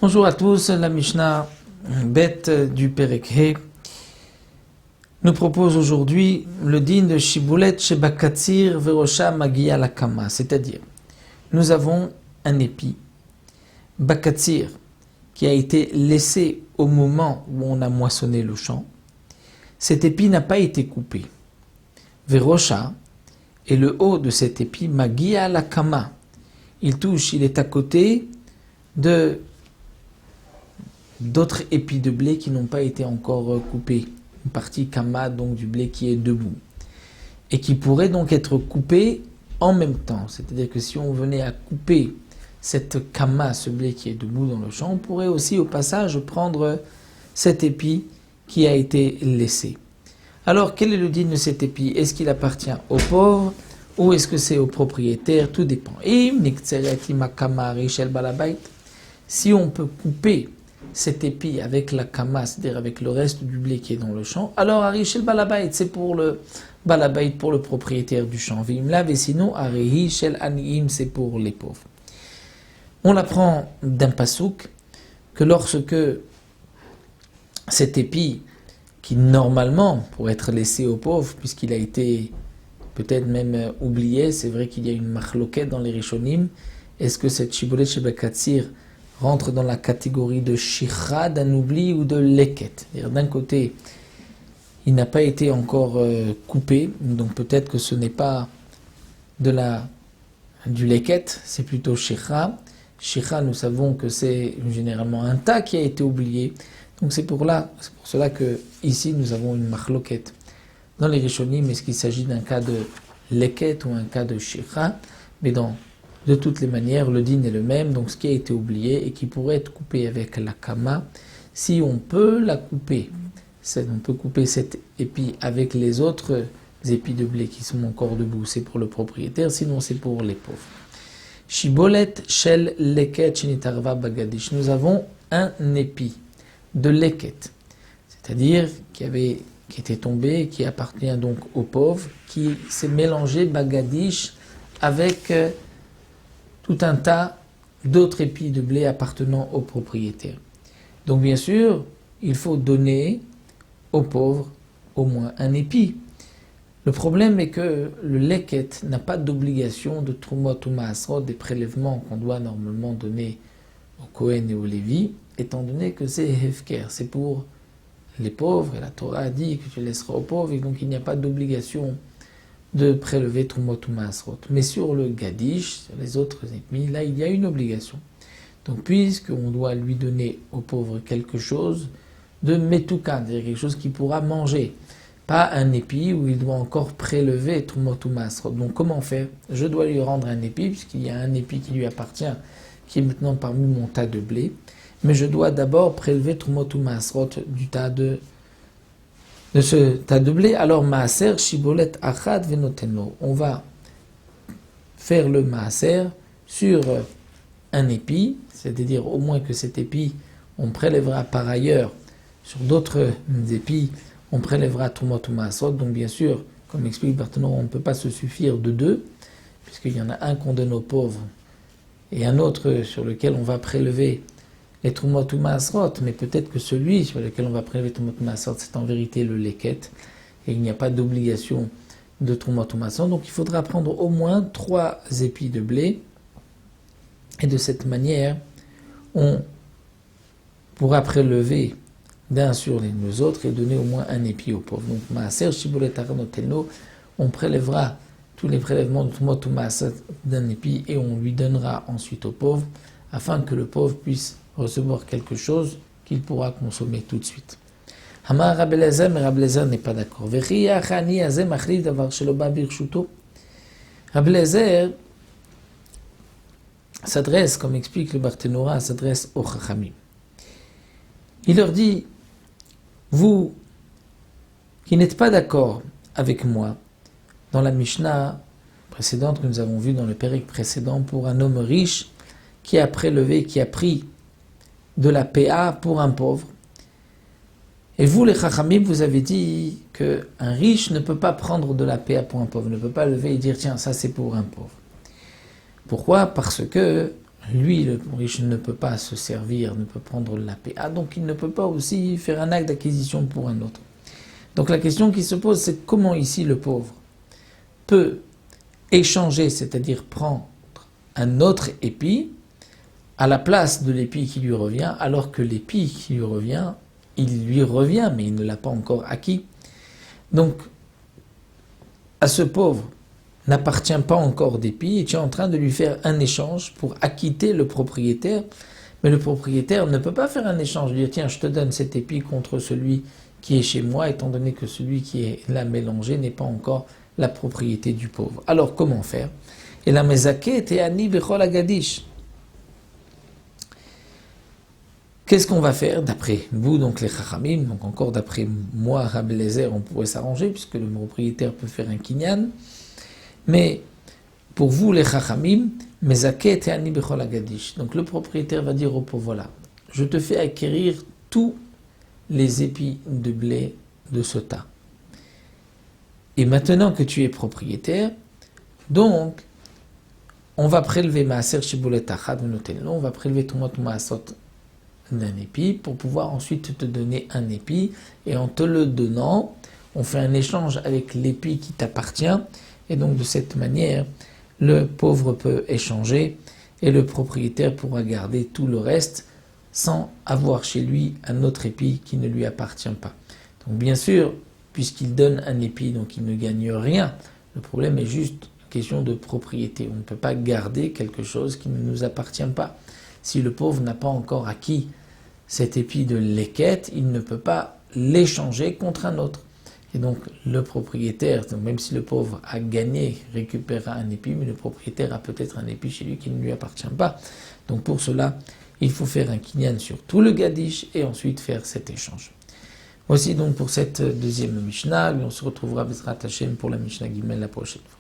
Bonjour à tous, la Mishnah Bet du Perek He nous propose aujourd'hui le din de Shiboulet Shebakatsir Verosha Magia Lakama, c'est-à-dire nous avons un épi, Bakatsir, qui a été laissé au moment où on a moissonné le champ. Cet épi n'a pas été coupé. Verosha, et le haut de cet épi, Magia Lakama, il touche, il est à côté d'autres épis de blé qui n'ont pas été encore coupés. Une partie kama, donc du blé qui est debout. Et qui pourrait donc être coupé en même temps. C'est-à-dire que si on venait à couper cette kama, ce blé qui est debout dans le champ, on pourrait aussi au passage prendre cet épi qui a été laissé. Alors quel est le din de cet épi? Est-ce qu'il appartient aux pauvres ou est-ce que c'est aux propriétaires? Tout dépend. Si on peut couper cet épi avec la kama, c'est-à-dire avec le reste du blé qui est dans le champ, alors Arishel Balabait, c'est pour le Balabait, pour le propriétaire du champ. Vimla Vesino, Arishel Aniim, c'est pour les pauvres. On apprend d'un pasouk que lorsque cet épi, qui normalement pourrait être laissé aux pauvres, puisqu'il a été peut-être même oublié, c'est vrai qu'il y a une machloket dans les Rishonim, est-ce que cette Shiboulet Shebakatsir rentre dans la catégorie de shichra, d'un oubli ou de leket. D'un côté, il n'a pas été encore coupé, donc peut-être que ce n'est pas du leket, c'est plutôt shichra. Shichra, nous savons que c'est généralement un tas qui a été oublié. Donc c'est pour cela que ici nous avons une machloket. Dans les Rishonim, est-ce qu'il s'agit d'un cas de leket ou un cas de shichra? Mais de toutes les manières, le din est le même, donc ce qui a été oublié et qui pourrait être coupé avec la kama, si on peut la couper, on peut couper cet épi avec les autres épis de blé qui sont encore debout, c'est pour le propriétaire, sinon c'est pour les pauvres. Shibolet shel leket shenitarva bagadish. Nous avons un épi de leket, c'est-à-dire qui était tombé, qui appartient donc aux pauvres, qui s'est mélangé bagadish avec tout un tas d'autres épis de blé appartenant aux propriétaires. Donc bien sûr, il faut donner aux pauvres au moins un épi. Le problème est que le leket n'a pas d'obligation de trumot ou maasrot, des prélèvements qu'on doit normalement donner aux Kohen et aux Lévi, étant donné que c'est hefker, c'est pour les pauvres, et la Torah a dit que tu laisseras aux pauvres, et donc il n'y a pas d'obligation de prélever Trumot ou Maasrot. Mais sur le Gadish, sur les autres épis, là il y a une obligation. Donc puisqu'on doit lui donner aux pauvres quelque chose de Metukan, c'est-à-dire quelque chose qu'il pourra manger, pas un épi où il doit encore prélever Trumot ou Maasrot. Donc comment faire? Je dois lui rendre un épi, puisqu'il y a un épi qui lui appartient, qui est maintenant parmi mon tas de blé, mais je dois d'abord prélever Trumot ou Maasrot du tas de ce tas de blé. Alors maaser shibolet achad venoteno, on va faire le maaser sur un épi, c'est-à-dire au moins que cet épi, on prélèvera par ailleurs sur d'autres épis, on prélèvera Trumot ou Maasrot. Donc bien sûr, comme explique Barthénon, on ne peut pas se suffire de deux, puisqu'il y en a un qu'on donne aux pauvres et un autre sur lequel on va prélever les Trumot ou Maasrot, mais peut-être que celui sur lequel on va prélever Trumot ou Maasrot, c'est en vérité le leket, et il n'y a pas d'obligation de Trumot ou Maasrot, donc il faudra prendre au moins 3 épis de blé, et de cette manière, on pourra prélever d'un sur les autres et donner au moins un épi aux pauvres. Donc Maaser Shibolet Arnotelno, on prélèvera tous les prélèvements de Trumot ou Maasrot d'un épi, et on lui donnera ensuite aux pauvres, afin que le pauvre puisse recevoir quelque chose qu'il pourra consommer tout de suite. Hamar Rabbi Eliezer, mais Rabbi Eliezer n'est pas d'accord. Rabbi Eliezer s'adresse, comme explique le Barthénora, s'adresse aux Chachamim. Il leur dit, vous qui n'êtes pas d'accord avec moi, dans la Mishnah précédente que nous avons vue dans le Pérek précédent, pour un homme riche qui a prélevé, qui a pris de la PA pour un pauvre, Et vous, les chachamim, vous avez dit qu'un riche ne peut pas prendre de la paix pour un pauvre, ne peut pas lever et dire, tiens, ça c'est pour un pauvre. Pourquoi? Parce que lui, le riche, ne peut pas se servir, ne peut prendre de la paix. Donc il ne peut pas aussi faire un acte d'acquisition pour un autre. Donc la question qui se pose, c'est comment ici le pauvre peut échanger, c'est-à-dire prendre un autre épi à la place de l'épi qui lui revient, alors que l'épi qui lui revient, il lui revient, mais il ne l'a pas encore acquis. Donc, à ce pauvre n'appartient pas encore d'épi, et tu es en train de lui faire un échange pour acquitter le propriétaire, mais le propriétaire ne peut pas faire un échange, dire tiens, je te donne cet épi contre celui qui est chez moi, étant donné que celui qui est là mélangé n'est pas encore la propriété du pauvre. Alors, comment faire? Et la mezaké était ani bechol agadish. Qu'est-ce qu'on va faire d'après vous, donc les chachamim, donc encore d'après moi, Rabbi Eliezer, on pourrait s'arranger, puisque le propriétaire peut faire un kinyan, mais pour vous, les chachamim, mezaké était ani bechol agadish. Donc le propriétaire va dire au pauvre, voilà, je te fais acquérir tous les épis de blé de ce tas. Et maintenant que tu es propriétaire, donc, on va prélever maaser shiboulet achad venotel. On va prélever ton maasot d'un épi pour pouvoir ensuite te donner un épi. Et en te le donnant, on fait un échange avec l'épi qui t'appartient. Et donc, de cette manière, le pauvre peut échanger et le propriétaire pourra garder tout le reste sans avoir chez lui un autre épi qui ne lui appartient pas. Donc, bien sûr, puisqu'il donne un épi, donc il ne gagne rien. Le problème est juste une question de propriété. On ne peut pas garder quelque chose qui ne nous appartient pas. Si le pauvre n'a pas encore acquis cet épi de l'équette, il ne peut pas l'échanger contre un autre. Et donc le propriétaire, donc même si le pauvre a gagné, récupérera un épi, mais le propriétaire a peut-être un épi chez lui qui ne lui appartient pas. Donc pour cela, il faut faire un kinyan sur tout le gadish et ensuite faire cet échange. Voici donc pour cette deuxième Mishnah. On se retrouvera Bezrat Hashem pour la Mishnah Gimel la prochaine fois.